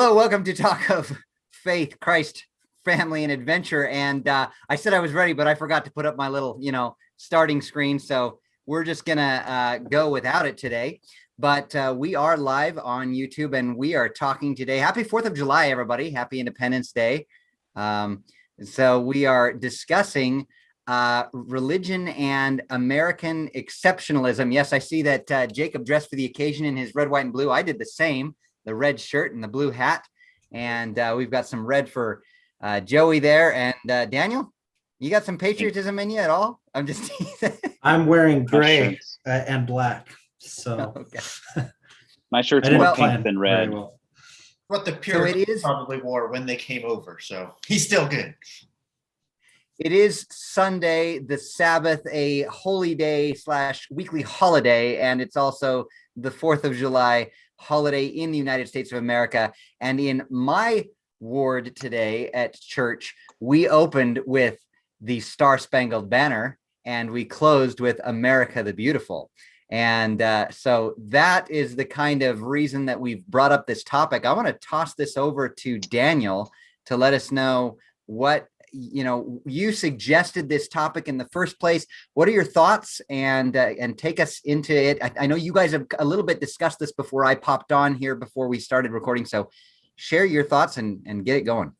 Hello, welcome to Talk of Faith, Christ, Family, and Adventure. And I said I was ready, but I forgot to put up my little, starting screen. So we're just gonna go without it today. But we are live on YouTube, and we are talking today. Happy 4th of July, everybody! Happy Independence Day. So we are discussing religion and American exceptionalism. Yes, I see that Jacob dressed for the occasion in his red, white, and blue. I did the same. The red shirt and the blue hat. And we've got some red for Joey there. And Daniel, you got some patriotism in you at all? I'm just I'm wearing gray and black. So okay. My shirt's more pink than red. Well. What the Puritans probably wore when they came over. So he's still good. It is Sunday, the Sabbath, a holy day / weekly holiday. And it's also the 4th of July holiday in the United States of America. And in my ward today at church, we opened with the Star Spangled Banner and we closed with America the Beautiful. And so that is the kind of reason that we've brought up this topic. I want to toss this over to Daniel to let us know what you suggested this topic in the first place. What are your thoughts, and take us into it? I know you guys have a little bit discussed this before I popped on here before we started recording. So share your thoughts and get it going.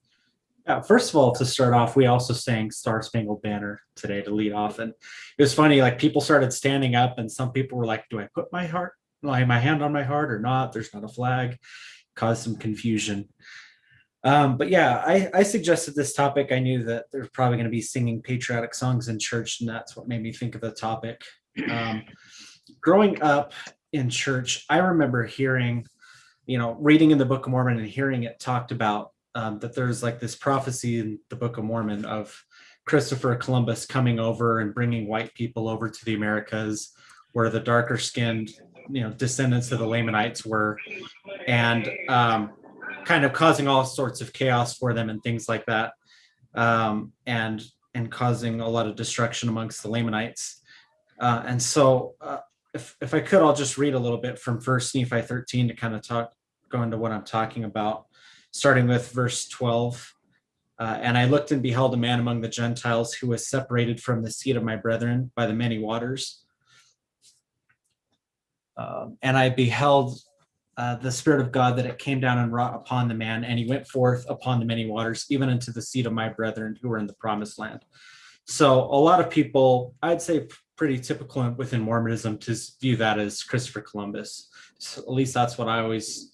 Yeah, first of all, to start off, we also sang Star Spangled Banner today to lead off. And it was funny, like people started standing up and some people were like, do I put my hand on my heart or not? There's not a flag. Caused some confusion. But yeah, I suggested this topic. I knew that there's probably going to be singing patriotic songs in church, and that's what made me think of the topic. Growing up in church, I remember hearing, reading in the Book of Mormon and hearing it talked about that there's like this prophecy in the Book of Mormon of Christopher Columbus coming over and bringing white people over to the Americas, where the darker skinned, descendants of the Lamanites were, and kind of causing all sorts of chaos for them and things like that, and causing a lot of destruction amongst the Lamanites. And so if I could, I'll just read a little bit from 1 Nephi 13 to kind of go into what I'm talking about, starting with verse 12. And I looked and beheld a man among the Gentiles who was separated from the seed of my brethren by the many waters. And I beheld the Spirit of God, that it came down and wrought upon the man, and he went forth upon the many waters, even unto the seed of my brethren who were in the promised land. So a lot of people, I'd say pretty typical within Mormonism, to view that as Christopher Columbus. So at least that's what I always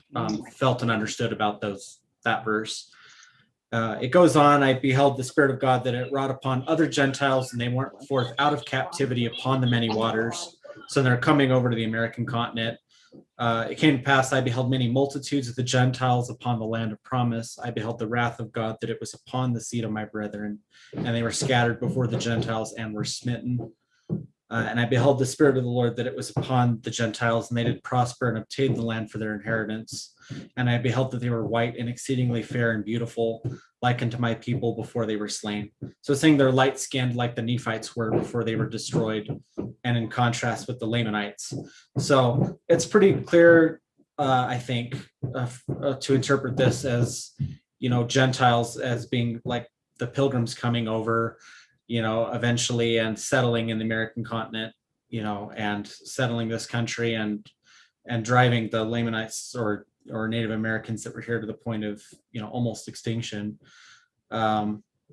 felt and understood about that verse. It goes on, I beheld the Spirit of God, that it wrought upon other Gentiles, and they went forth out of captivity upon the many waters. So they're coming over to the American continent. It came to pass, I beheld many multitudes of the Gentiles upon the land of promise. I beheld the wrath of God, that it was upon the seed of my brethren, and they were scattered before the Gentiles and were smitten. And I beheld the Spirit of the Lord, that it was upon the Gentiles, and they did prosper and obtain the land for their inheritance. And I beheld that they were white and exceedingly fair and beautiful, like unto my people before they were slain. So it's saying they're light-skinned like the Nephites were before they were destroyed, and in contrast with the Lamanites. So it's pretty clear, I think, to interpret this as, Gentiles as being like the pilgrims coming over, eventually, and settling in the American continent, and settling this country and driving the Lamanites or Native Americans that were here to the point of, almost extinction.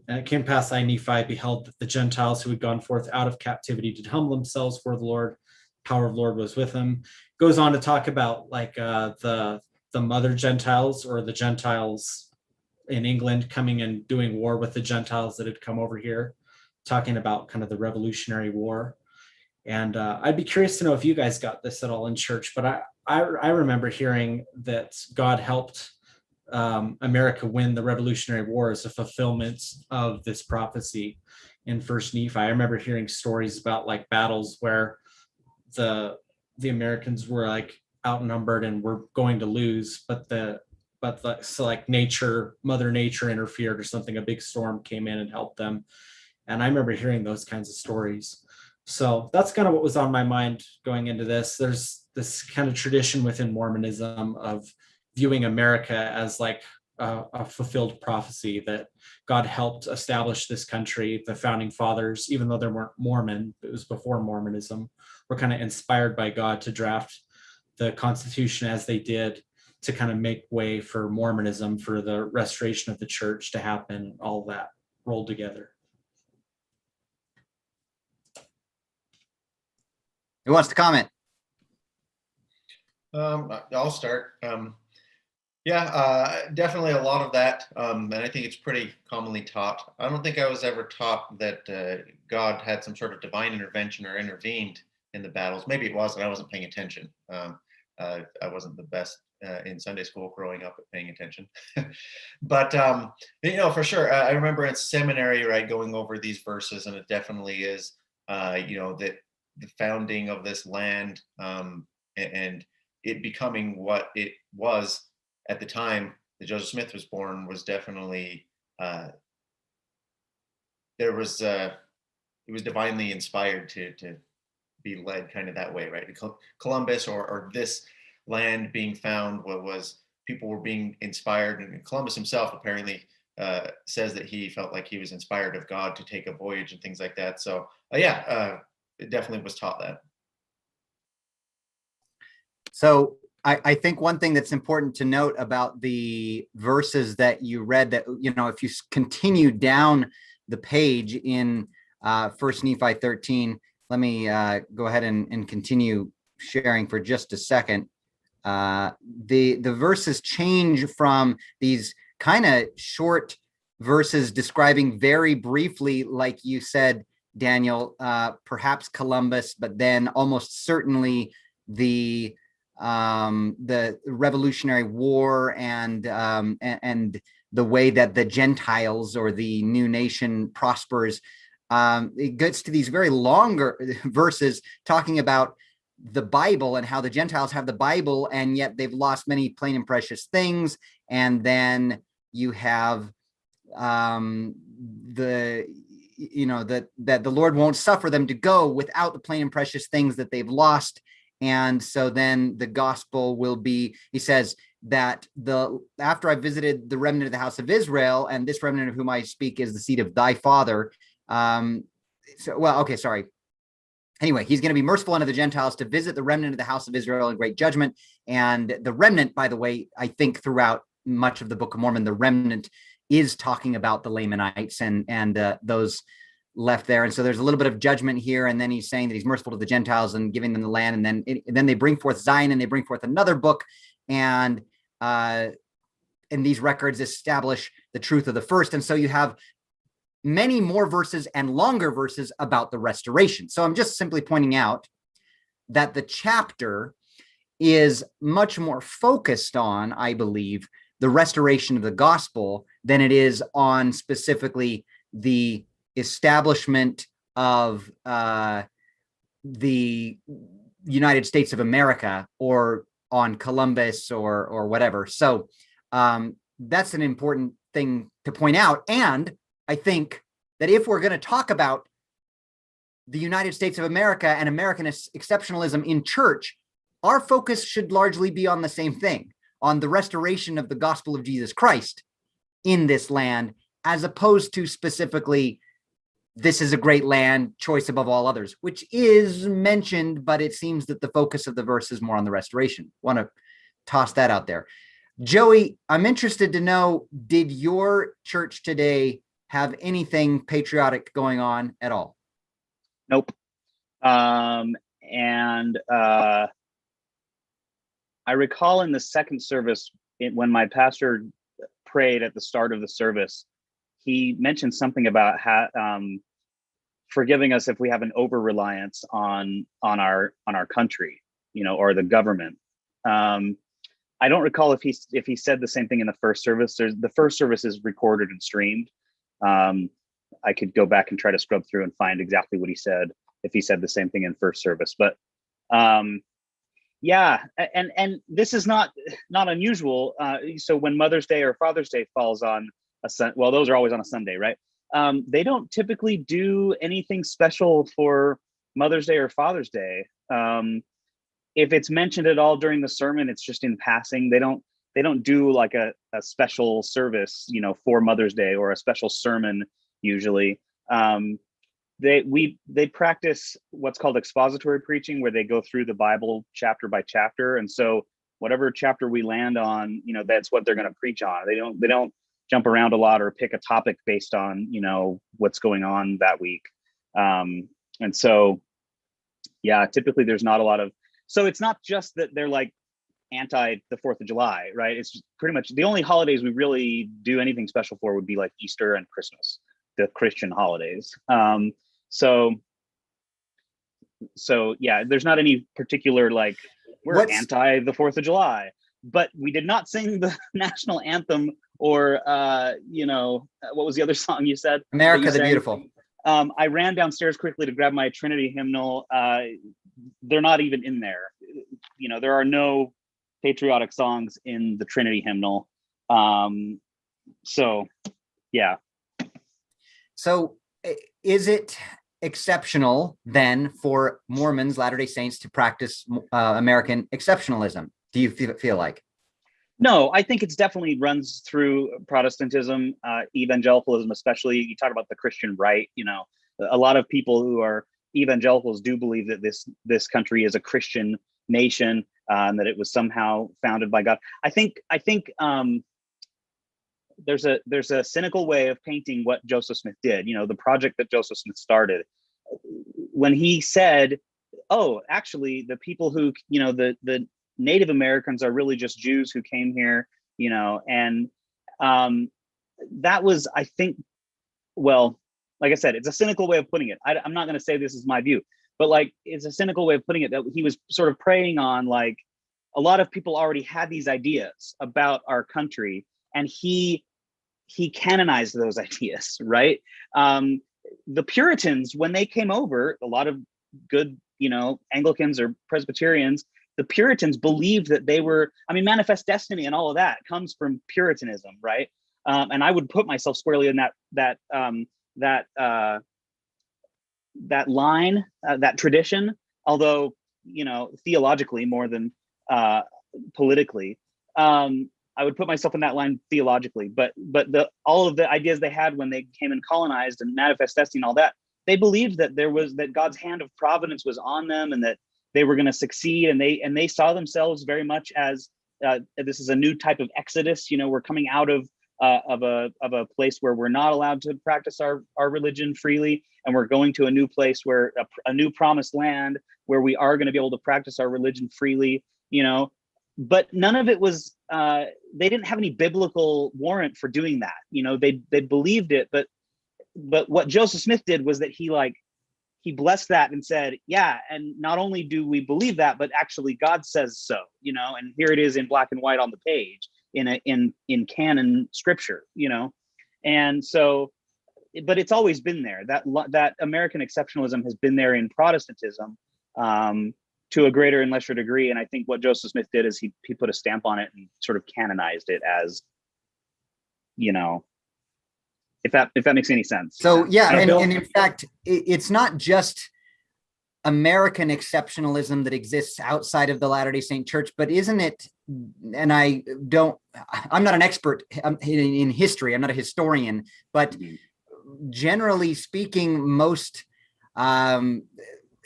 And it came past, I, Nephi, beheld that the Gentiles who had gone forth out of captivity did humble themselves for the Lord. Power of the Lord was with them. Goes on to talk about like the mother Gentiles, or the Gentiles in England coming and doing war with the Gentiles that had come over here, talking about kind of the Revolutionary War. And I'd be curious to know if you guys got this at all in church, but I remember hearing that God helped America win the Revolutionary War as a fulfillment of this prophecy in First Nephi. I remember hearing stories about like battles where the Americans were like outnumbered and were going to lose, but Mother Nature interfered or something. A big storm came in and helped them. And I remember hearing those kinds of stories. So that's kind of what was on my mind going into this. There's this kind of tradition within Mormonism of viewing America as like a fulfilled prophecy that God helped establish this country. The founding fathers, even though they weren't Mormon, it was before Mormonism, were kind of inspired by God to draft the Constitution as they did to kind of make way for Mormonism, for the restoration of the church to happen, all that rolled together. Who wants to comment? I'll start. Definitely a lot of that, and I think it's pretty commonly taught. I don't think I was ever taught that God had some sort of divine intervention or intervened in the battles. Maybe it was, and I wasn't paying attention. I wasn't the best in Sunday school growing up at paying attention. But, for sure, I remember in seminary, right, going over these verses, and it definitely is, that the founding of this land and it becoming what it was at the time that Joseph Smith was born was definitely it was divinely inspired to be led kind of that way, right? Columbus or this land being found, people were being inspired, and Columbus himself apparently says that he felt like he was inspired of God to take a voyage and things like that. So it definitely was taught that. So I think one thing that's important to note about the verses that you read, that, if you continue down the page in First Nephi 13, let me go ahead and continue sharing for just a second. The verses change from these kind of short verses describing very briefly, like you said, Daniel, perhaps Columbus, but then almost certainly the Revolutionary War and the way that the Gentiles or the new nation prospers. It gets to these very longer verses talking about the Bible and how the Gentiles have the Bible, and yet they've lost many plain and precious things. And then you have that the Lord won't suffer them to go without the plain and precious things that they've lost. And so then the gospel will be, he says, that after I visited the remnant of the house of Israel, and this remnant of whom I speak is the seed of thy father. Anyway, he's going to be merciful unto the Gentiles to visit the remnant of the house of Israel in great judgment. And the remnant, by the way, I think throughout much of the Book of Mormon, the remnant is talking about the Lamanites and those left there. And so there's a little bit of judgment here. And then he's saying that he's merciful to the Gentiles and giving them the land. And then they bring forth Zion, and they bring forth another book. And these records establish the truth of the first. And so you have many more verses and longer verses about the restoration. So I'm just simply pointing out that the chapter is much more focused on, I believe, the restoration of the gospel than it is on specifically the establishment of the United States of America, or on Columbus or whatever. So that's an important thing to point out. And I think that if we're going to talk about the United States of America and American exceptionalism in church, our focus should largely be on the same thing, on the restoration of the gospel of Jesus Christ in this land, as opposed to specifically, this is a great land, choice above all others, which is mentioned, but it seems that the focus of the verse is more on the restoration. Want to toss that out there. Joey, I'm interested to know, did your church today have anything patriotic going on at all? Nope. I recall in the second service, when my pastor prayed at the start of the service, he mentioned something about forgiving us if we have an over-reliance on our country, or the government. I don't recall if he said the same thing in the first service. The first service is recorded and streamed. I could go back and try to scrub through and find exactly what he said, if he said the same thing in first service. But yeah, and this is not unusual. So when Mother's Day or Father's Day falls on a Sunday, well, those are always on a Sunday, right? They don't typically do anything special for Mother's Day or Father's Day. If it's mentioned at all during the sermon, it's just in passing. They don't do like a special service, for Mother's Day, or a special sermon usually. They practice what's called expository preaching, where they go through the Bible chapter by chapter, and so whatever chapter we land on, that's what they're going to preach on. They don't jump around a lot or pick a topic based on what's going on that week. And so yeah, typically there's not a lot of, so it's not just that they're like anti the 4th of July, right? It's pretty much the only holidays we really do anything special for would be like Easter and Christmas, the Christian holidays. So yeah, there's not any particular like we're anti the 4th of July, but we did not sing the national anthem or what was the other song you said? America the Beautiful. I ran downstairs quickly to grab my Trinity hymnal. They're not even in there. There are no patriotic songs in the Trinity hymnal. So yeah. So is it exceptional then for Mormons, Latter-day Saints, to practice American exceptionalism? Do you feel like? No, I think it's definitely runs through Protestantism, evangelicalism, especially. You talk about the Christian right, a lot of people who are evangelicals do believe that this country is a Christian nation, and that it was somehow founded by God. I think there's a cynical way of painting what Joseph Smith did, the project that Joseph Smith started, when he said, oh, actually the people who, the Native Americans are really just Jews who came here, and that was, I think, well, like I said, it's a cynical way of putting it. I'm not going to say this is my view, but like, it's a cynical way of putting it, that he was sort of preying on, like, a lot of people already had these ideas about our country, and he canonized those ideas, right? The Puritans, when they came over, a lot of good, Anglicans or Presbyterians, the Puritans believed that they were, manifest destiny and all of that comes from Puritanism, right? And I would put myself squarely in that line, that tradition, although, theologically more than politically. I would put myself in that line theologically, but all of the ideas they had when they came and colonized and manifest destiny and all that, they believed that that God's hand of providence was on them, and that they were going to succeed, and they saw themselves very much as this is a new type of exodus. We're coming out of a place where we're not allowed to practice our religion freely, and we're going to a new place where a new promised land where we are going to be able to practice our religion freely. But none of it was. They didn't have any biblical warrant for doing that. They believed it, but what Joseph Smith did was that he blessed that and said, yeah, and not only do we believe that, but actually God says so, and here it is in black and white on the page in canon scripture, and so, but it's always been there. That American exceptionalism has been there in Protestantism to a greater and lesser degree. And I think what Joseph Smith did is he put a stamp on it and sort of canonized it as, if that makes any sense. So yeah, and in fact, it's not just American exceptionalism that exists outside of the Latter-day Saint Church, but isn't it? And I'm not an expert in history. I'm not a historian, but generally speaking, most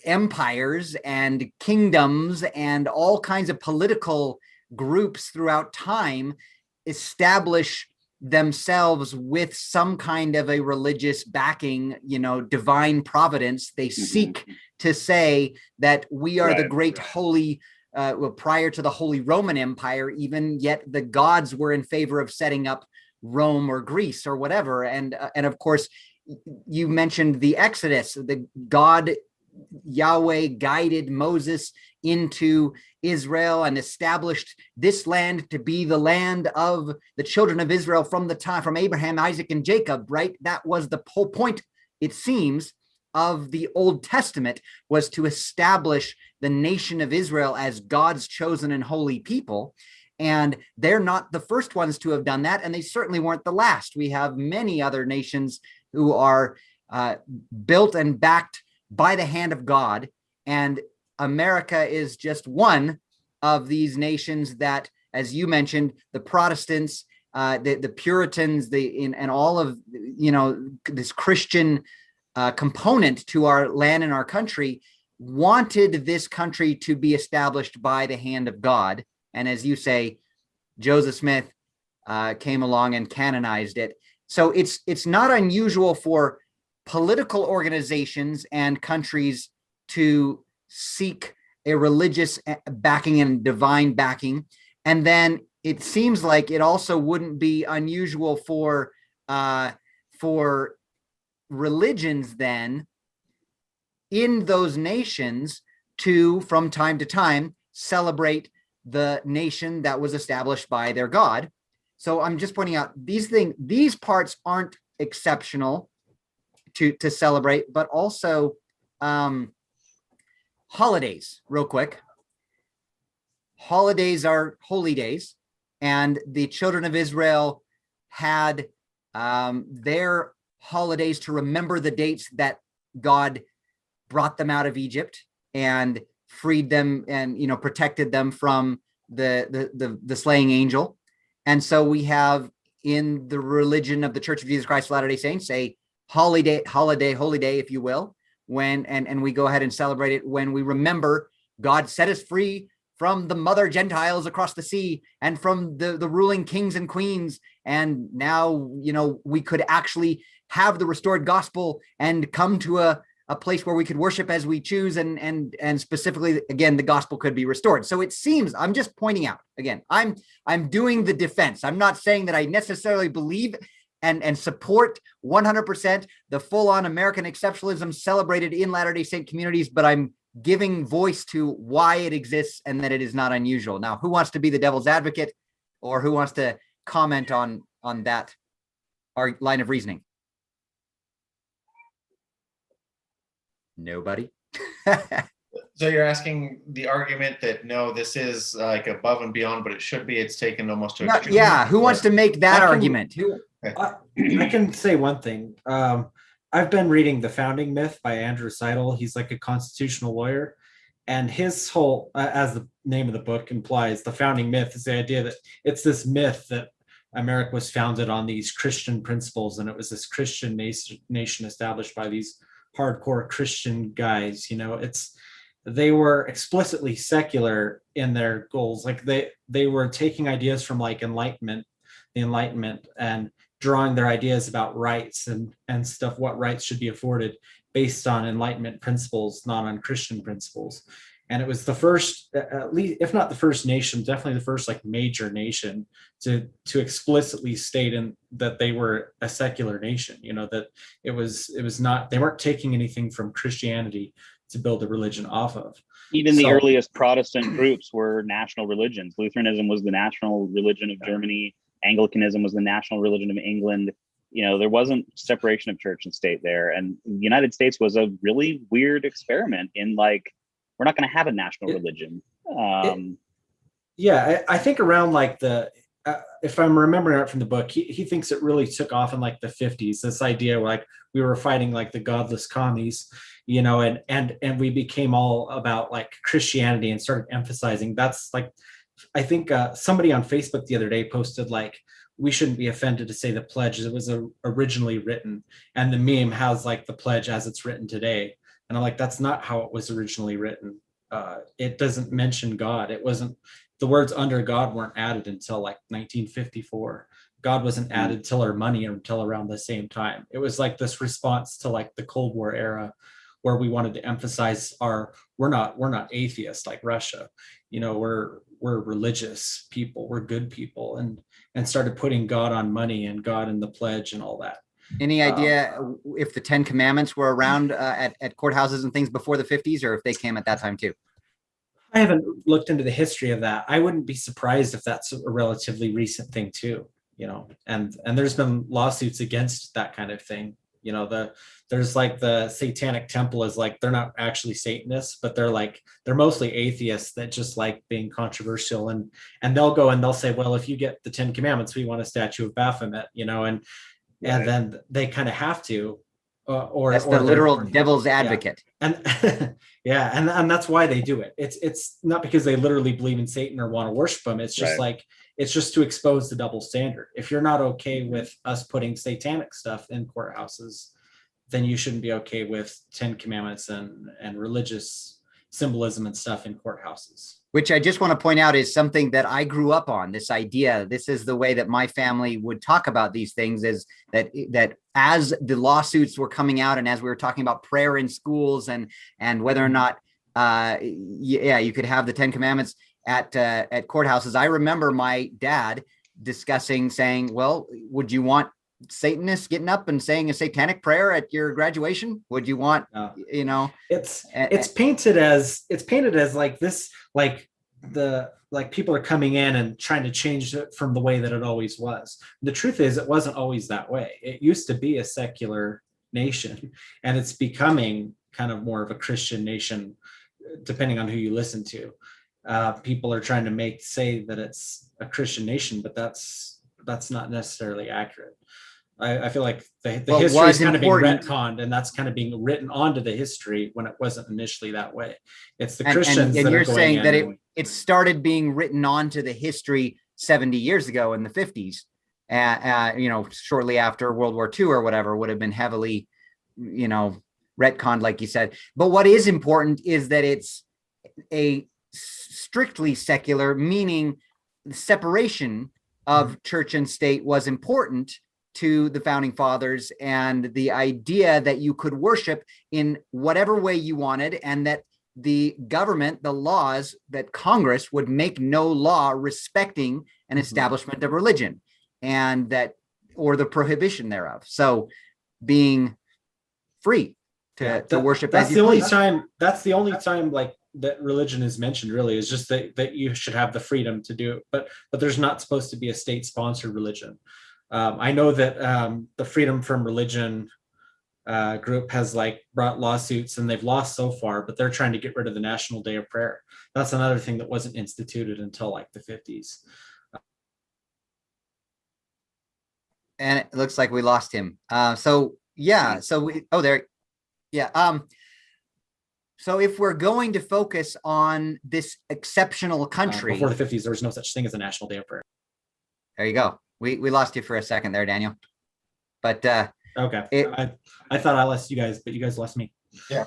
empires and kingdoms and all kinds of political groups throughout time establish themselves with some kind of a religious backing, divine providence. They seek to say that we are the great holy, prior to the Holy Roman Empire, even yet the gods were in favor of setting up Rome or Greece or whatever. And of course, you mentioned the Exodus, the God Yahweh guided Moses into Israel and established this land to be the land of the children of Israel from Abraham, Isaac, and Jacob, right? That was the whole point, it seems, of the Old Testament, was to establish the nation of Israel as God's chosen and holy people. And they're not the first ones to have done that, and they certainly weren't the last. We have many other nations who are built and backed by the hand of God, and America is just one of these nations that as you mentioned, the Protestants, the Puritans, and all of, this Christian component to our land and our country, wanted this country to be established by the hand of God. And as you say, Joseph Smith came along and canonized it. So it's not unusual for political organizations and countries to seek a religious backing and divine backing. And then it seems like it also wouldn't be unusual for religions then in those nations to, from time to time, celebrate the nation that was established by their God. So I'm just pointing out these parts aren't exceptional to celebrate, but also holidays, real quick. Holidays are holy days, and the children of Israel had their holidays to remember the dates that God brought them out of Egypt and freed them and protected them from the slaying angel. And so we have in the religion of the Church of Jesus Christ of Latter-day Saints a holy day, if you will, and we go ahead and celebrate it when we remember God set us free from the mother Gentiles across the sea and from the ruling kings and queens. And now, we could actually have the restored gospel and come to a place where we could worship as we choose. And specifically, again, the gospel could be restored. So it seems, I'm just pointing out, again, I'm doing the defense. I'm not saying that I necessarily believe and support 100% the full-on American exceptionalism celebrated in Latter-day Saint communities, but I'm giving voice to why it exists and that it is not unusual. Now, who wants to be the devil's advocate, or who wants to comment on that line of reasoning? Nobody. So you're asking the argument that no, this is like above and beyond, but it's taken almost to extreme. Yeah, who wants to make that argument? I can say one thing. I've been reading The Founding Myth by Andrew Seidel. He's like a constitutional lawyer. And his whole, as the name of the book implies, the founding myth is the idea that it's this myth that America was founded on these Christian principles, and it was this Christian nation established by these hardcore Christian guys. They were explicitly secular in their goals. Like they were taking ideas from like the Enlightenment, and drawing their ideas about rights and stuff, what rights should be afforded based on Enlightenment principles, not on Christian principles. And it was the first, at least, if not the first nation, definitely the first like major nation to explicitly state that they were a secular nation, that it was not, they weren't taking anything from Christianity to build a religion off of. Even the earliest Protestant groups were national religions. Lutheranism was the national religion of Germany. Anglicanism was the national religion of England. There wasn't separation of church and state there. And the United States was a really weird experiment in like, we're not going to have a national religion. I think around like if I'm remembering right from the book, he thinks it really took off in like the 50s, this idea where like we were fighting like the godless commies, and we became all about like Christianity and started emphasizing that's like, I think somebody on Facebook the other day posted like, we shouldn't be offended to say the pledge. It was originally written, and the meme has like the pledge as it's written today. And I'm like, that's not how it was originally written. It doesn't mention God. It wasn't, the words under God weren't added until like 1954. God wasn't added till our money until around the same time. It was like this response to like the Cold War era, where we wanted to emphasize we're not atheists like Russia. We're religious people, we're good people, and started putting God on money and God in the pledge and all that. Any idea if the 10 Commandments were around at courthouses and things before the 50s, or if they came at that time too? I haven't looked into the history of that. I wouldn't be surprised if that's a relatively recent thing too, and there's been lawsuits against that kind of thing. There's like the Satanic Temple is like, they're not actually Satanists, but they're mostly atheists that just like being controversial, and they'll go and they'll say, well, if you get the 10 Commandments, we want a statue of Baphomet, and then they kind of have to, That's the literal devil's advocate. And yeah, and that's why they do it. It's not because they literally believe in Satan or want to worship him. It's just Right. it's just to expose the double standard. If you're not okay with us putting satanic stuff in courthouses, then you shouldn't be okay with 10 commandments and religious symbolism and stuff in courthouses. Which I just want to point out is something that I grew up on. This idea, this is the way that my family would talk about these things, is that as the lawsuits were coming out, and as we were talking about prayer in schools and whether or not, you could have the 10 commandments at courthouses. I remember my dad saying, well, would you want Satanists getting up and saying a satanic prayer at your graduation? Would you want, it's painted as like this, like people are coming in and trying to change it from the way that it always was. The truth is, it wasn't always that way. It used to be a secular nation, and it's becoming kind of more of a Christian nation, depending on who you listen to. People are trying to say that it's a Christian nation, but that's not necessarily accurate. I feel like the history is kind of being retconned, and that's kind of being written onto the history when it wasn't initially that way. It's the Christians and that you're are going saying in that it started being written onto the history 70 years ago in the 50s, shortly after World War II or whatever, would have been heavily, retconned, like you said. But what is important is that it's a strictly secular, meaning the separation of church and state was important to the founding fathers, and the idea that you could worship in whatever way you wanted, and that the government, the laws, that Congress would make no law respecting an establishment of religion, and or the prohibition thereof. So being free to worship. That's the only time like that religion is mentioned, really, is just that you should have the freedom to do it, but there's not supposed to be a state-sponsored religion. I know that the Freedom from Religion group has brought lawsuits, and they've lost so far, but they're trying to get rid of the National Day of Prayer. That's another thing that wasn't instituted until the 50s. And it looks like we lost him. So if we're going to focus on this exceptional country, before the 50s, there was no such thing as a National Day of Prayer. There you go. We lost you for a second there, Daniel. But okay, I thought I lost you guys, but you guys lost me. Yeah.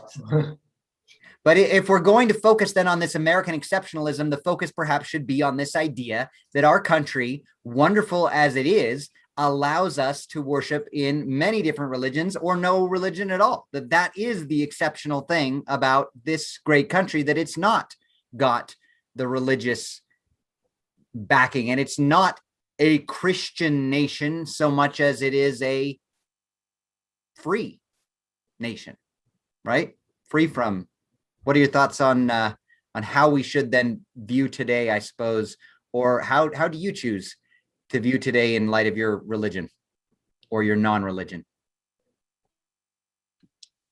But if we're going to focus then on this American exceptionalism, the focus perhaps should be on this idea that our country, wonderful as it is, allows us to worship in many different religions or no religion at all. That is the exceptional thing about this great country, that it's not got the religious backing, and it's not a Christian nation so much as it is a free nation, right? Free from. What are your thoughts on how we should then view today, I suppose, or how do you choose to view today in light of your religion or your non-religion?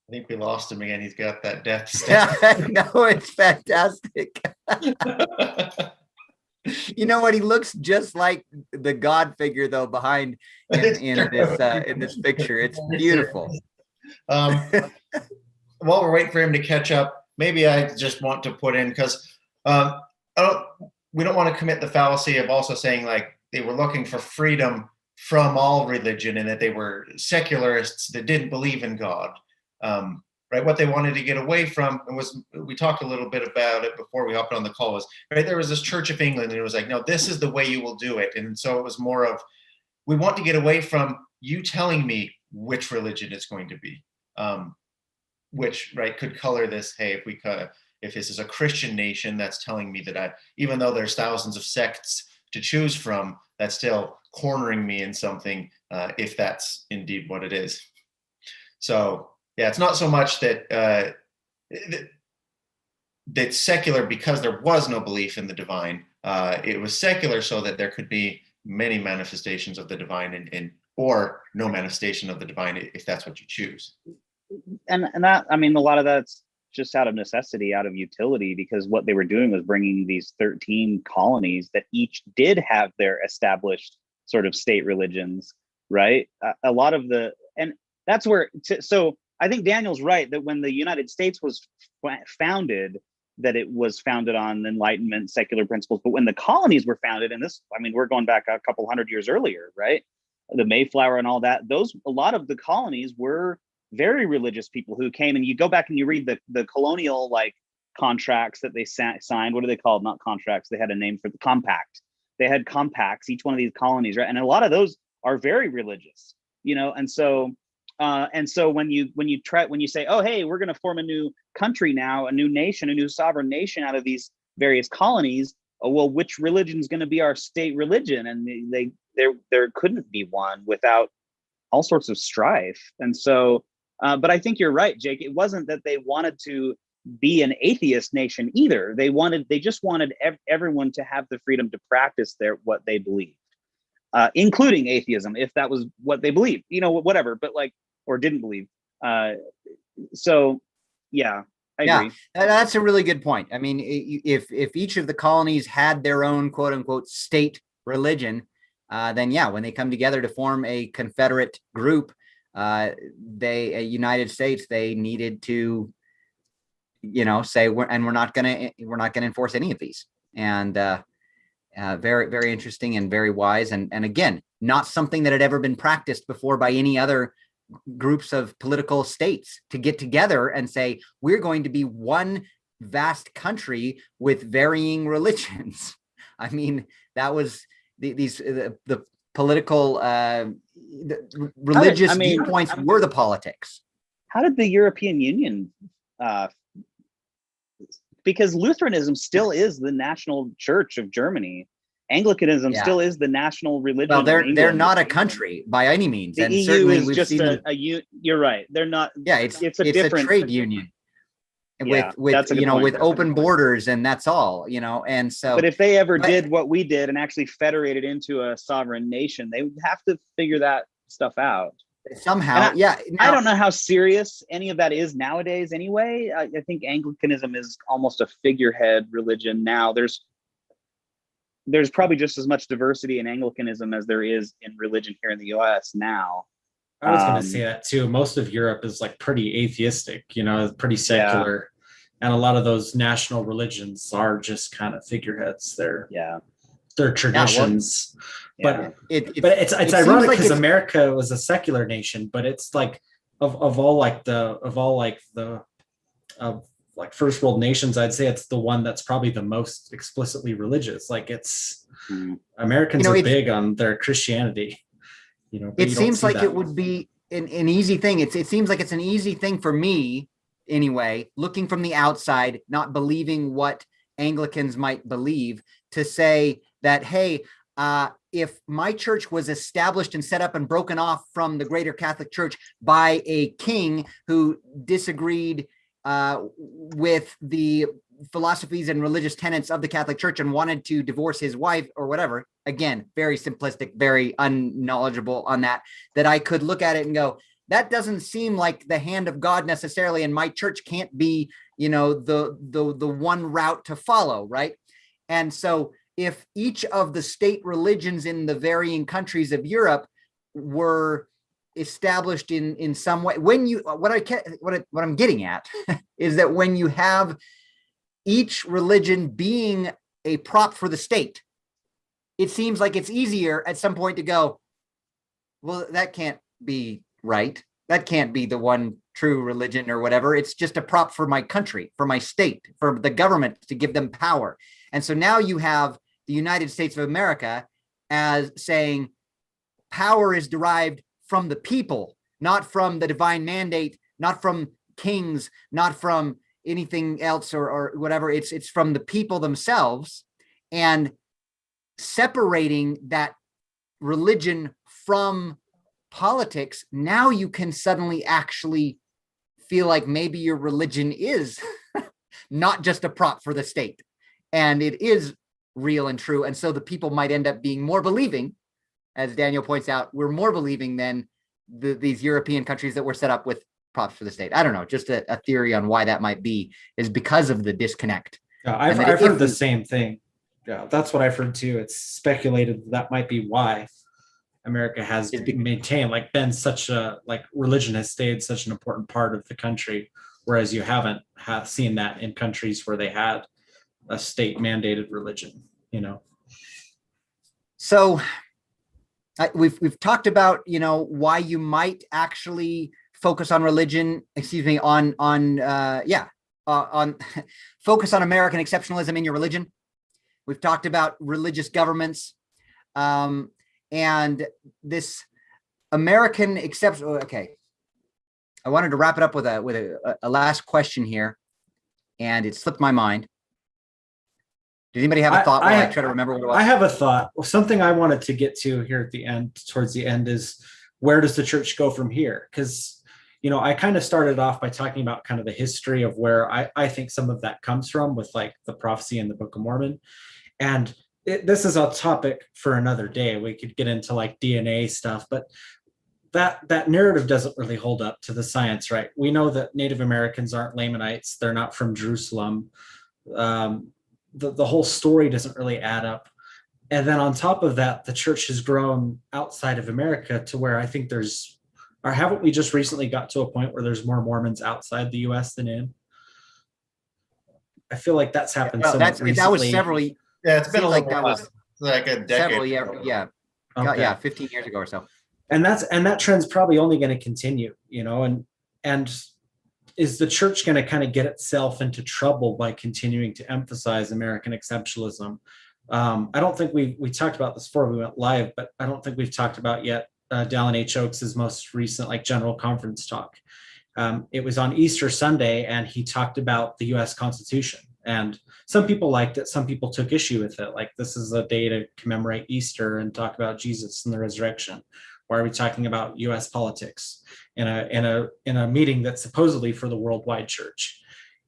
I think we lost him again. He's got that death stare. No, it's fantastic. You know what? He looks just like the God figure, though, behind in this picture. It's beautiful. While we're waiting for him to catch up, maybe I just want to put in, because we don't want to commit the fallacy of also saying they were looking for freedom from all religion, and that they were secularists that didn't believe in God. Right, what they wanted to get away from, and we talked a little bit about it before we hopped on the call, was there was this Church of England, and it was no, this is the way you will do it. And so it was more of, we want to get away from you telling me which religion it's going to be, which could color this. Hey, if this is a Christian nation, that's telling me that even though there's thousands of sects to choose from, that's still cornering me in something, if that's indeed what it is. So yeah, it's not so much that that's secular because there was no belief in the divine. It was secular so that there could be many manifestations of the divine, or no manifestation of the divine, if that's what you choose. And that, a lot of that's just out of necessity, out of utility, because what they were doing was bringing these 13 colonies that each did have their established sort of state religions, right? A lot of that's where, so I think Daniel's right that when the United States was founded, that it was founded on Enlightenment, secular principles. But when the colonies were founded, and this, I mean, we're going back a couple hundred years earlier, right? The Mayflower and all that, a lot of the colonies were very religious people who came, and you go back and you read the colonial like contracts that they signed. What are they called? Not contracts. They had a name for the compact. They had compacts, each one of these colonies, right? And a lot of those are very religious, you know, and so when you say, oh, hey, we're going to form a new country now, a new nation, a new sovereign nation out of these various colonies. Oh, well, which religion is going to be our state religion? And there couldn't be one without all sorts of strife. And so, but I think you're right, Jake. It wasn't that they wanted to be an atheist nation either. They just wanted everyone to have the freedom to practice what they believed, including atheism, if that was what they believed, you know, whatever, but like, or didn't believe. So yeah, I agree. That's a really good point. I mean, if each of the colonies had their own quote unquote state religion, then yeah, when they come together to form a Confederate group, United States, they needed to, you know, say we're not going to enforce any of these. And very, very interesting and very wise. And again, not something that had ever been practiced before by any other groups of political states to get together and say, we're going to be one vast country with varying religions. I mean, that was the political, the religious viewpoints were the politics. How did the European Union, because Lutheranism still is the national church of Germany. Anglicanism still is the national religion. Well, they're not a country by any means. The and EU certainly is just you're right. They're not. Yeah, it's a trade union with you know, with open borders, and that's all, you know. And so, but if they ever did what we did and actually federated into a sovereign nation, they would have to figure that stuff out somehow. Now, I don't know how serious any of that is nowadays. Anyway, I think Anglicanism is almost a figurehead religion now. There's probably just as much diversity in Anglicanism as there is in religion here in the US now. I was going to say that too. Most of Europe is like pretty atheistic, you know, pretty secular. And a lot of those national religions are just kind of figureheads. They're traditions. But it's ironic because America was a secular nation, but it's like of first world nations, I'd say it's the one that's probably the most explicitly religious. Like Americans are big on their Christianity. You know, it seems like it would be an easy thing. It seems like it's an easy thing for me anyway, looking from the outside, not believing what Anglicans might believe, to say that, hey, if my church was established and set up and broken off from the greater Catholic Church by a king who disagreed with the philosophies and religious tenets of the Catholic Church and wanted to divorce his wife or whatever, again, very simplistic, very unknowledgeable on that I could look at it and go, that doesn't seem like the hand of God necessarily, and my church can't be, you know, the one route to follow, right? And so if each of the state religions in the varying countries of Europe were established in some way, what I'm getting at is that when you have each religion being a prop for the state, it seems like it's easier at some point to go, well, that can't be right. That can't be the one true religion or whatever. It's just a prop for my country, for my state, for the government to give them power. And so now you have the United States of America as saying power is derived from the people, not from the divine mandate, not from kings, not from anything else or whatever. It's from the people themselves, and separating that religion from politics. Now you can suddenly actually feel like maybe your religion is not just a prop for the state, and it is real and true. And so the people might end up being more believing. As Daniel points out, we're more believing than these European countries that were set up with props for the state. I don't know, just a theory on why that might be, is because of the disconnect. Yeah, I've heard the same thing. Yeah, that's what I've heard too. It's speculated that might be why. America has Is be- maintained, like been such a, like religion has stayed such an important part of the country, whereas you haven't seen that in countries where they had a state mandated religion, you know. So we've talked about, you know, why you might actually focus on religion, excuse me, on focus on American exceptionalism in your religion. We've talked about religious governments, and this American exception. Okay, I wanted to wrap it up with a last question here, and it slipped my mind. Did anybody have a thought while I try to remember what it was? I have a thought. Something I wanted to get to here at the end, towards the end, is where does the church go from here? Because, you know, I kind of started off by talking about kind of the history of where I think some of that comes from with like the prophecy in the Book of Mormon. And this is a topic for another day. We could get into like DNA stuff, but that narrative doesn't really hold up to the science, right? We know that Native Americans aren't Lamanites. They're not from Jerusalem. The whole story doesn't really add up. And then on top of that, the church has grown outside of America to where I think haven't we just recently got to a point where there's more Mormons outside the US than in? I feel like that's happened recently. That was several. Yeah, it's been a like little that was like a decade. several years. Yeah. Okay. Yeah, 15 years ago or so. And that trend's probably only going to continue, you know, and is the church going to kind of get itself into trouble by continuing to emphasize American exceptionalism? I don't think we talked about this before we went live, but I don't think we've talked about yet Dallin H. Oakes's most recent like general conference talk. It was on Easter Sunday, and he talked about the U.S. Constitution. And some people liked it, some people took issue with it. Like, this is a day to commemorate Easter and talk about Jesus and the resurrection. Why are we talking about U.S. politics in a meeting that's supposedly for the worldwide church?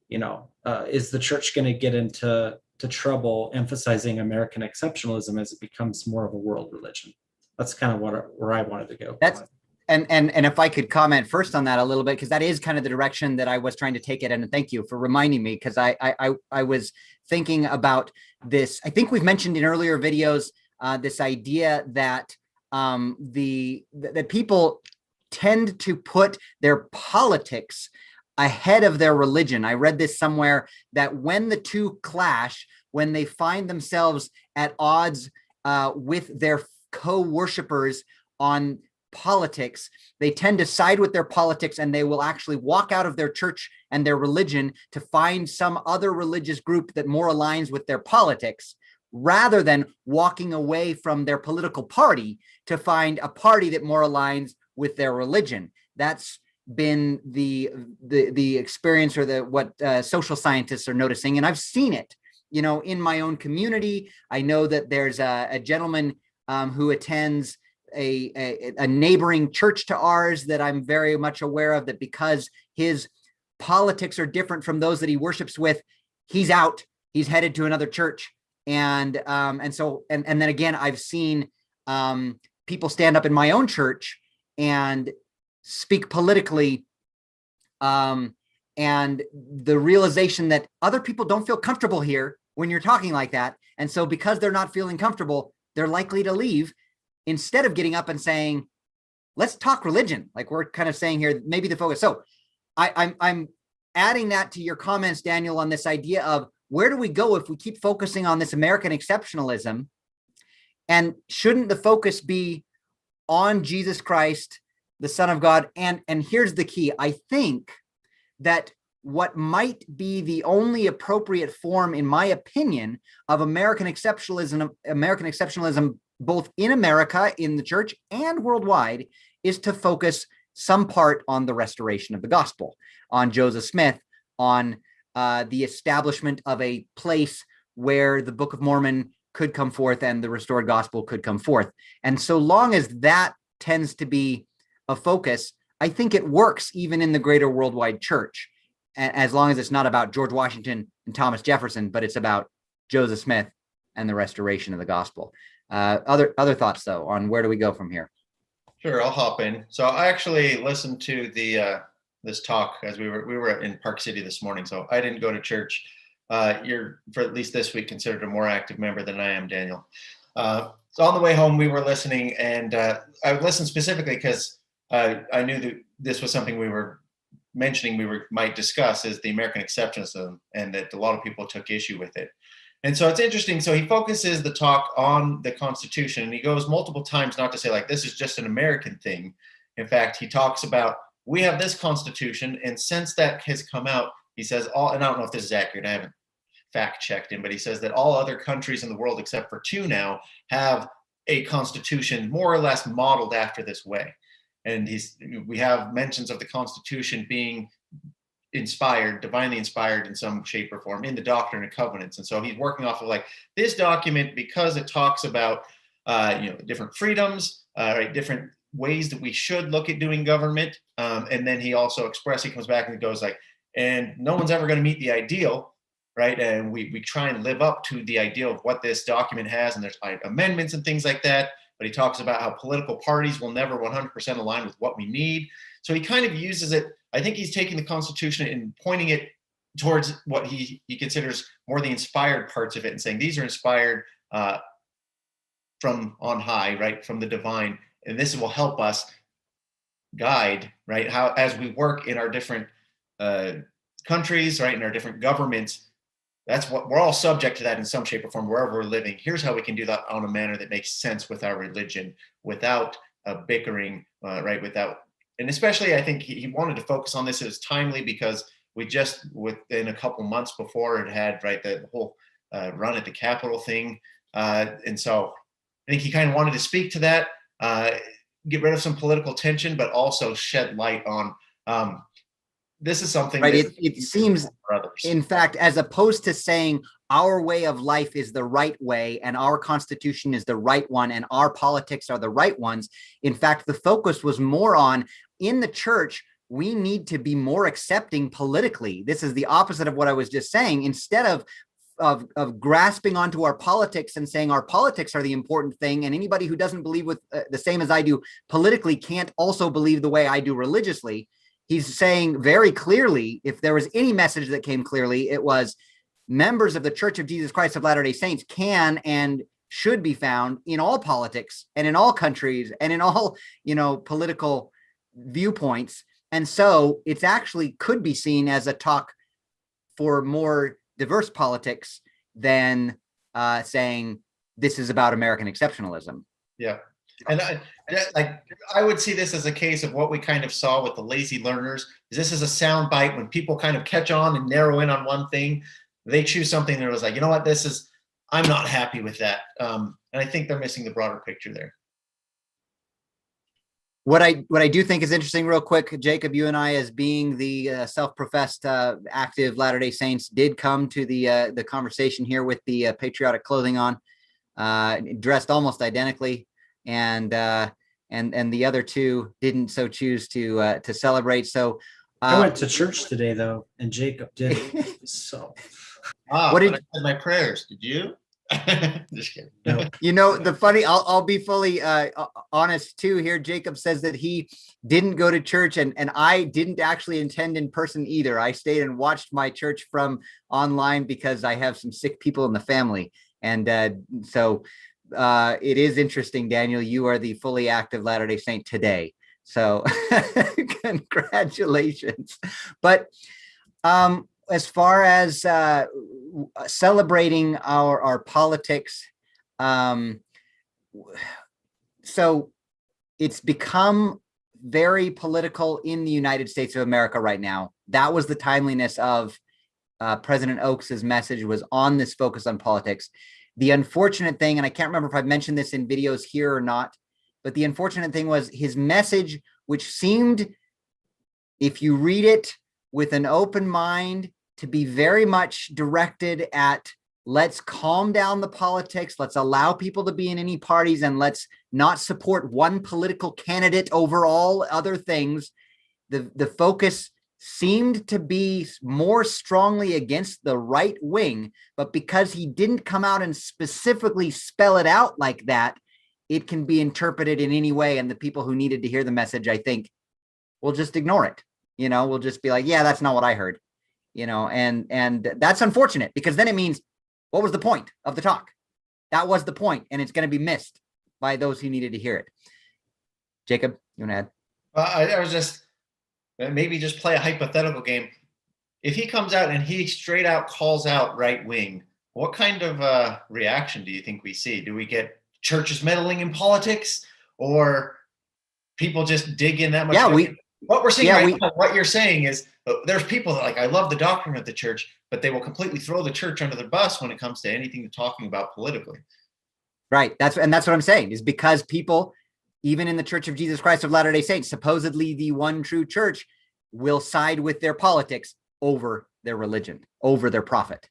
You know, is the church going to get into trouble emphasizing American exceptionalism as it becomes more of a world religion? That's kind of where I wanted to go. And if I could comment first on that a little bit, because that is kind of the direction that I was trying to take it. And thank you for reminding me, because I was thinking about this. I think we've mentioned in earlier videos this idea that that people tend to put their politics ahead of their religion. I read this somewhere that when the two clash, when they find themselves at odds with their co-worshipers on politics, they tend to side with their politics, and they will actually walk out of their church and their religion to find some other religious group that more aligns with their politics, rather than walking away from their political party to find a party that more aligns with their religion. That's been the experience, or what social scientists are noticing. And I've seen it, you know, in my own community. I know that there's a gentleman who attends a neighboring church to ours that I'm very much aware of, that because his politics are different from those that he worships with, he's out, he's headed to another church. And then again, I've seen people stand up in my own church and speak politically, and the realization that other people don't feel comfortable here when you're talking like that. And so because they're not feeling comfortable, they're likely to leave, instead of getting up and saying, let's talk religion. Like we're kind of saying here, maybe the focus. So I'm adding that to your comments, Daniel, on this idea of where do we go if we keep focusing on this American exceptionalism? And shouldn't the focus be on Jesus Christ, the Son of God? And here's the key. I think that what might be the only appropriate form, in my opinion, of American exceptionalism, both in America, in the church, and worldwide, is to focus some part on the restoration of the gospel, on Joseph Smith, on the establishment of a place where the Book of Mormon could come forth and the restored gospel could come forth. And so long as that tends to be a focus, I think it works even in the greater worldwide church, as long as it's not about George Washington and Thomas Jefferson, but it's about Joseph Smith and the restoration of the gospel. Other thoughts, though, on where do we go from here? Sure, I'll hop in. So I actually listened to this talk as we were in Park City this morning. So I didn't go to church. You're, for at least this week, considered a more active member than I am, Daniel. So on the way home, we were listening, and I listened specifically because I knew that this was something we were mentioning might discuss, is the American Exceptionalism, and that a lot of people took issue with it. And so it's interesting. So he focuses the talk on the Constitution, and he goes multiple times not to say like this is just an American thing. In fact, he talks about we have this Constitution, and since that has come out, he says all, and I don't know if this is accurate, I haven't fact checked him, but he says that all other countries in the world except for 2 now have a constitution more or less modeled after this way. And we have mentions of the Constitution being inspired, divinely inspired in some shape or form in the Doctrine and Covenants. And so he's working off of like this document because it talks about different freedoms, right, different ways that we should look at doing government. And then he also expressly comes back and goes like, and no one's ever going to meet the ideal, right? And we try and live up to the ideal of what this document has, and there's amendments and things like that. But he talks about how political parties will never 100% align with what we need. So he kind of uses it. I think he's taking the Constitution and pointing it towards what he considers more the inspired parts of it, and saying these are inspired from on high, right, from the divine, and this will help us guide, right, how as we work in our different countries, right, in our different governments. That's what we're all subject to that in some shape or form wherever we're living. Here's how we can do that on a manner that makes sense with our religion, without bickering, right? And especially I think he wanted to focus on this as timely because we just within a couple months before it had, right, the whole run at the Capitol thing. And so I think he kind of wanted to speak to that, get rid of some political tension, but also shed light on this is something right. It seems, brothers. In fact, as opposed to saying our way of life is the right way and our Constitution is the right one and our politics are the right ones. In fact, the focus was more on in the church, we need to be more accepting politically. This is the opposite of what I was just saying. Instead of grasping onto our politics and saying our politics are the important thing, and anybody who doesn't believe with the same as I do politically can't also believe the way I do religiously. He's saying very clearly, if there was any message that came clearly, it was members of the Church of Jesus Christ of Latter-day Saints can and should be found in all politics and in all countries and in all, political viewpoints. And so it's actually could be seen as a talk for more diverse politics than saying this is about American exceptionalism. Yeah. And I would see this as a case of what we kind of saw with the lazy learners. This is a sound bite when people kind of catch on and narrow in on one thing. They choose something that was like, you know what, I'm not happy with that. And I think they're missing the broader picture there. What I do think is interesting, real quick, Jacob, you and I, as being the self-professed active Latter-day Saints, did come to the conversation here with the patriotic clothing on, dressed almost identically. And the other two didn't so choose to celebrate. So I went to church today though, and Jacob didn't. So what did I said my prayers? Did you? Just kidding. No. The funny, I'll be fully honest too here. Jacob says that he didn't go to church, and I didn't actually attend in person either. I stayed and watched my church from online because I have some sick people in the family, and so. It is interesting, Daniel. You are the fully active Latter-day Saint today. So congratulations. But as far as celebrating our politics, so it's become very political in the United States of America right now. That was the timeliness of President Oaks's message, was on this focus on politics. The unfortunate thing, and I can't remember if I've mentioned this in videos here or not, but the unfortunate thing was his message, which seemed, if you read it with an open mind, to be very much directed at let's calm down the politics, let's allow people to be in any parties, and let's not support one political candidate over all other things. The focus seemed to be more strongly against the right wing, but because he didn't come out and specifically spell it out like that, it can be interpreted in any way. And the people who needed to hear the message, I think, will just ignore it. We'll just be like, yeah, that's not what I heard, and that's unfortunate, because then it means, what was the point of the talk? That was the point, and it's going to be missed by those who needed to hear it. Jacob, you want to add? I was just maybe just play a hypothetical game. If he comes out and he straight out calls out right wing, what kind of reaction do you think we see? Do we get churches meddling in politics, or people just dig in that much? Yeah, what we're seeing now, what you're saying is there's people that, like, I love the doctrine of the church, but they will completely throw the church under the bus when it comes to anything talking about politically. Right. That's what I'm saying, is because people, even in the Church of Jesus Christ of Latter-day Saints, supposedly the one true church, will side with their politics over their religion, over their prophet.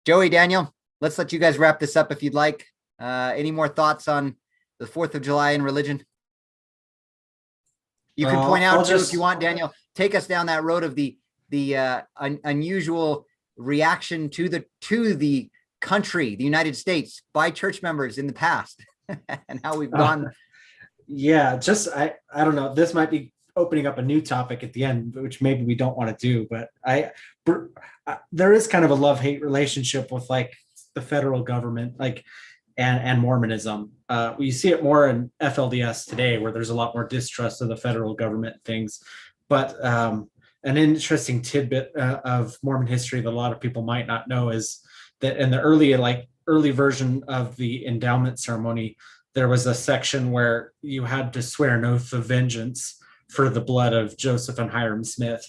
Joey, Daniel, let's let you guys wrap this up if you'd like. Any more thoughts on the 4th of July and religion? You can point out too, if you want, Daniel, take us down that road of the unusual reaction to the country, the United States, by church members in the past, and how we've gone. Yeah, just I don't know. This might be opening up a new topic at the end, which maybe we don't want to do. But there is kind of a love-hate relationship with like the federal government, like and Mormonism. We see it more in FLDS today, where there's a lot more distrust of the federal government things. But an interesting tidbit of Mormon history that a lot of people might not know is that in the early version of the endowment ceremony, there was a section where you had to swear an oath of vengeance for the blood of Joseph and Hiram Smith.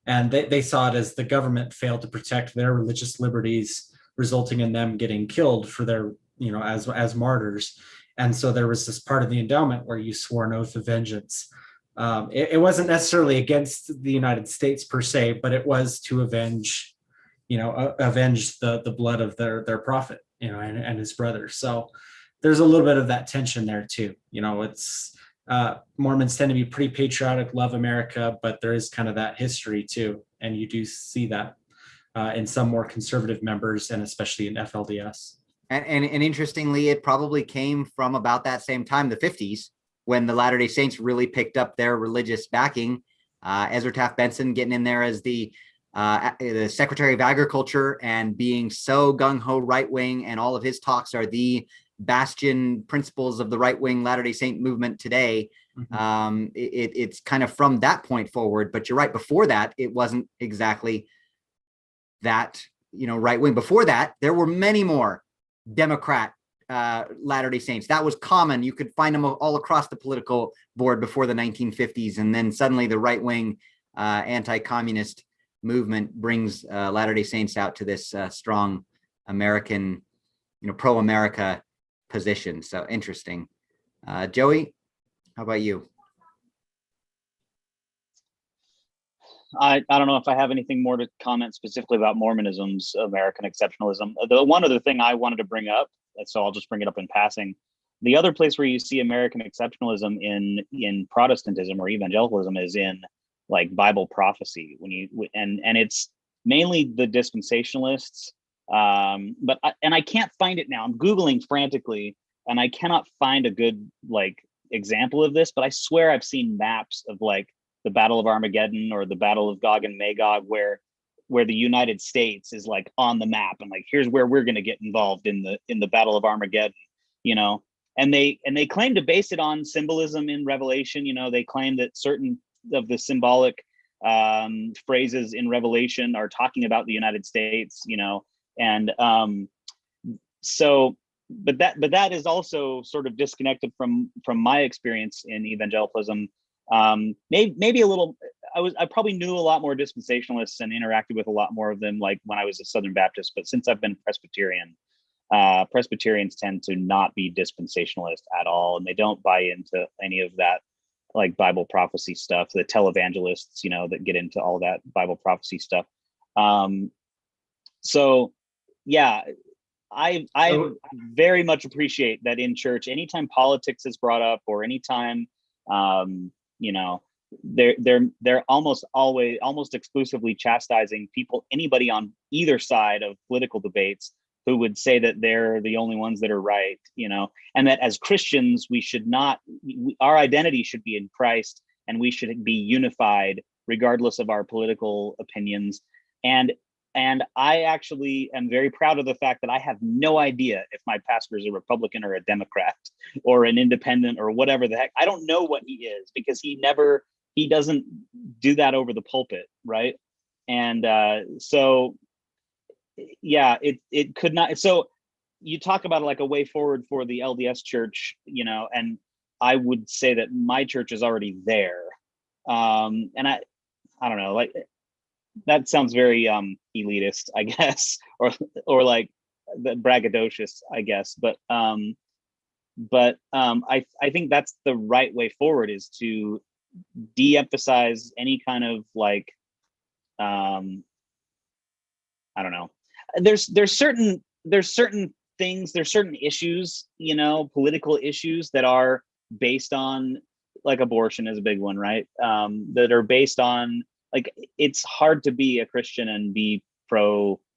And they saw it as the government failed to protect their religious liberties, resulting in them getting killed for their, as martyrs. And so there was this part of the endowment where you swore an oath of vengeance. It wasn't necessarily against the United States per se, but it was to avenge the blood of their prophet, and his brother. So there's a little bit of that tension there too. It's Mormons tend to be pretty patriotic, love America, but there is kind of that history too. And you do see that in some more conservative members, and especially in FLDS. And interestingly, it probably came from about that same time, the 50s, when the Latter-day Saints really picked up their religious backing. Ezra Taft Benson getting in there as the Secretary of Agriculture and being so gung-ho right-wing, and all of his talks are the bastion principles of the right-wing Latter-day Saint movement today. Mm-hmm. It's kind of from that point forward, but you're right, before that, it wasn't exactly that, right-wing. Before that, there were many more Democrat Latter-day Saints. That was common. You could find them all across the political board before the 1950s. And then suddenly the right-wing anti-communist movement brings Latter-day Saints out to this strong American, pro-America position. So interesting. Joey, how about you? I don't know if I have anything more to comment specifically about Mormonism's American exceptionalism. The one other thing I wanted to bring up, so I'll just bring it up in passing. The other place where you see American exceptionalism in Protestantism or evangelicalism is in like Bible prophecy, and it's mainly the dispensationalists. But I can't find it now. I'm Googling frantically, and I cannot find a good example of this. But I swear I've seen maps of the Battle of Armageddon or the Battle of Gog and Magog, where the United States is on the map, and here's where we're going to get involved in the Battle of Armageddon, and they claim to base it on symbolism in Revelation. They claim that certain of the symbolic phrases in Revelation are talking about the United States, and so but that is also sort of disconnected from my experience in evangelicalism. Maybe a little. I probably knew a lot more dispensationalists and interacted with a lot more of them when I was a Southern Baptist, but since I've been Presbyterian, Presbyterians tend to not be dispensationalist at all, and they don't buy into any of that Bible prophecy stuff. The televangelists, that get into all that Bible prophecy stuff. So yeah, I very much appreciate that in church, anytime politics is brought up or anytime they're almost exclusively chastising anybody on either side of political debates who would say that they're the only ones that are right, and that as Christians, our identity should be in Christ, and we should be unified regardless of our political opinions. And And I actually am very proud of the fact that I have no idea if my pastor is a Republican or a Democrat or an independent or whatever the heck. I don't know what he is, because he doesn't do that over the pulpit, right? And so, yeah, it could not. So you talk about like a way forward for the LDS church, and I would say that my church is already there. And I don't know, like, that sounds very elitist, I guess, or like the braggadocious, I guess. But I think that's the right way forward, is to de-emphasize any kind of like I don't know. There's certain things, there's certain issues, political issues that are based on, like abortion is a big one, right? That are based on, like, it's hard to be a Christian and be pro-choice,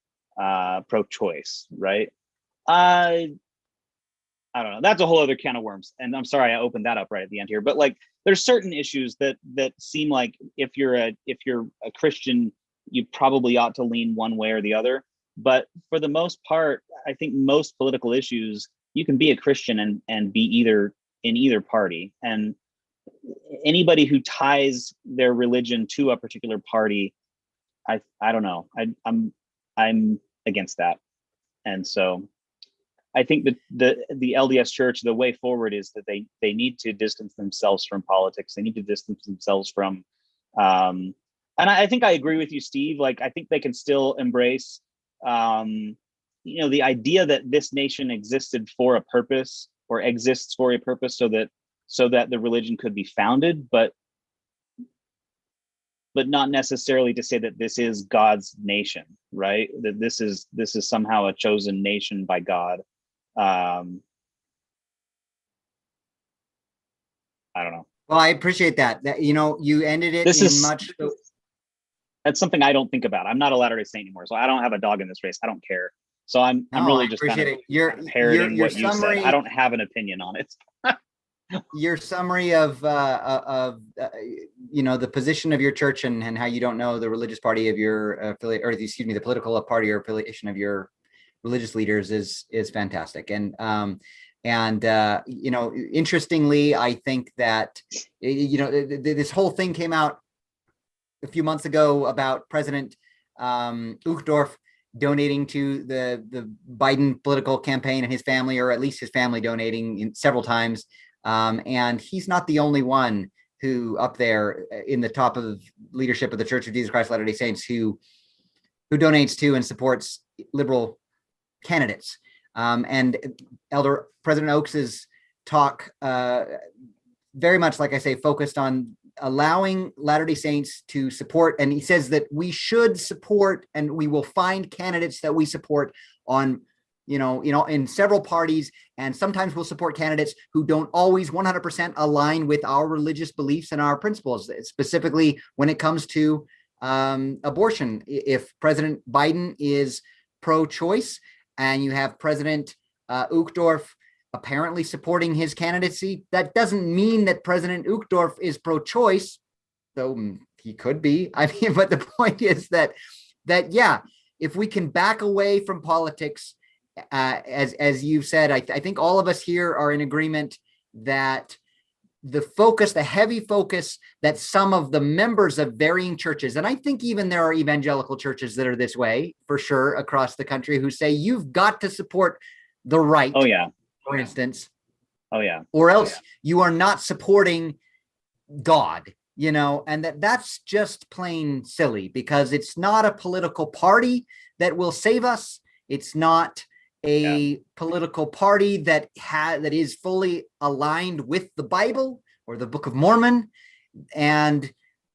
right? I don't know. That's a whole other can of worms, and I'm sorry I opened that up right at the end here. But like, there's certain issues that seem like if you're a Christian, you probably ought to lean one way or the other. But for the most part, I think most political issues, you can be a Christian and be in either party. And anybody who ties their religion to a particular party, I don't know. I'm against that. And so I think that the LDS church, the way forward is that they need to distance themselves from politics. They need to distance themselves from, and I think I agree with you, Steve. Like, I think they can still embrace, the idea that this nation existed for a purpose, or exists for a purpose, so that the religion could be founded, but not necessarily to say that this is God's nation, right? That this is somehow a chosen nation by God. I don't know. Well, I appreciate that. You ended it That's something I don't think about. I'm not a Latter-day Saint anymore, so I don't have a dog in this race. I don't care. So I'm really just kind of parroting what you said. I don't have an opinion on it. Your summary of the position of your church and how you don't know the religious party of your affiliate, or excuse me, the political party or affiliation of your religious leaders is fantastic. And interestingly, I think that this whole thing came out a few months ago about President Uchtdorf donating to the Biden political campaign, and his family, or at least his family, donating several times. And he's not the only one who up there in the top of leadership of the Church of Jesus Christ of Latter-day Saints who donates to and supports liberal candidates. And Elder President Oaks's talk very much, like I say, focused on allowing Latter-day Saints to support. And he says that we should support, and we will find candidates that we support on in several parties, and sometimes we'll support candidates who don't always 100% align with our religious beliefs and our principles, specifically when it comes to abortion. If President Biden is pro-choice and you have President Uchtdorf apparently supporting his candidacy, that doesn't mean that President Uchtdorf is pro-choice, though he could be. I mean, but the point is that yeah, if we can back away from politics, as you've said, I think all of us here are in agreement that the heavy focus that some of the members of varying churches, and I think even there are evangelical churches that are this way for sure across the country, who say you've got to support the right. Oh yeah. For instance. Oh yeah. Or else you are not supporting God, and that's just plain silly, because it's not a political party that will save us. It's not a political party that is fully aligned with the Bible or the Book of Mormon. And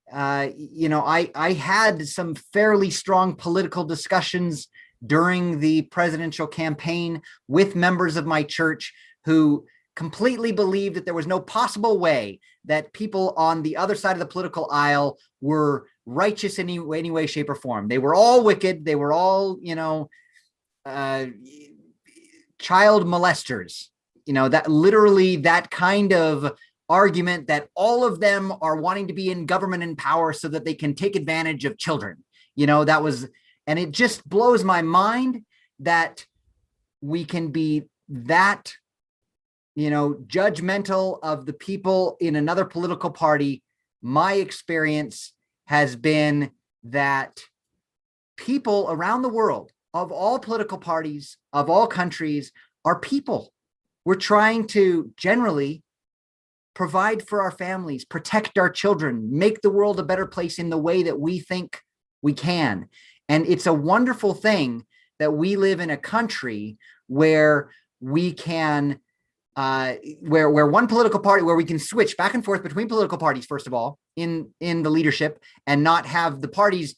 I had some fairly strong political discussions during the presidential campaign with members of my church who completely believed that there was no possible way that people on the other side of the political aisle were righteous in any way, shape, or form. They were all wicked. They were all, child molesters, that literally that kind of argument, that all of them are wanting to be in government and power so that they can take advantage of children. That was And it just blows my mind that we can be that, judgmental of the people in another political party. My experience has been that people around the world of all political parties, of all countries, are people. We're trying to generally provide for our families, protect our children, make the world a better place in the way that we think we can. And it's a wonderful thing that we live in a country where we can, where one political party, where we can switch back and forth between political parties, first of all, in the leadership, and not have the parties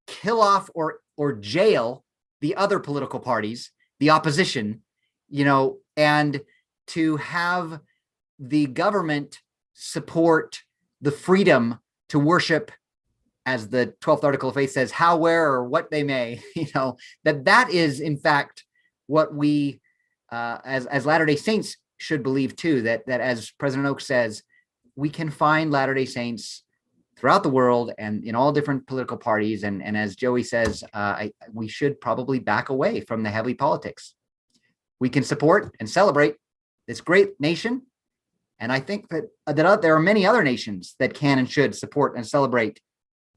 kill off or jail the other political parties, the opposition, and to have the government support the freedom to worship, as the 12th article of faith says, how, where, or what they may, that is in fact what we as Latter-day Saints should believe too, that as President Oak says, we can find Latter-day Saints throughout the world and in all different political parties. And as Joey says, we should probably back away from the heavy politics. We can support and celebrate this great nation. And I think that there are many other nations that can and should support and celebrate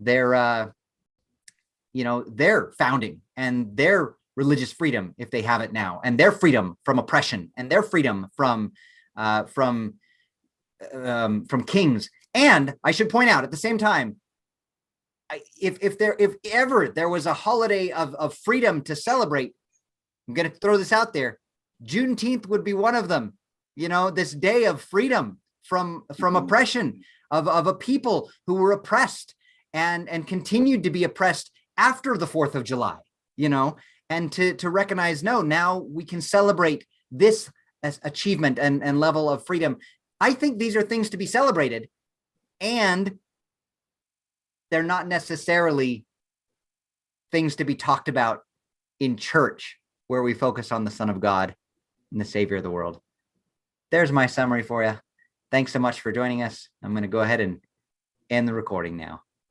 their founding and their religious freedom, if they have it now, and their freedom from oppression and their freedom from kings. And I should point out at the same time, if ever there was a holiday of freedom to celebrate, I'm going to throw this out there, Juneteenth would be one of them. This day of freedom from oppression of a people who were oppressed and continued to be oppressed after the 4th of July, and to recognize, no, now we can celebrate this as achievement and level of freedom. I think these are things to be celebrated, and they're not necessarily things to be talked about in church, where we focus on the Son of God and the Savior of the world. There's my summary for you. Thanks so much for joining us. I'm going to go ahead and end the recording now.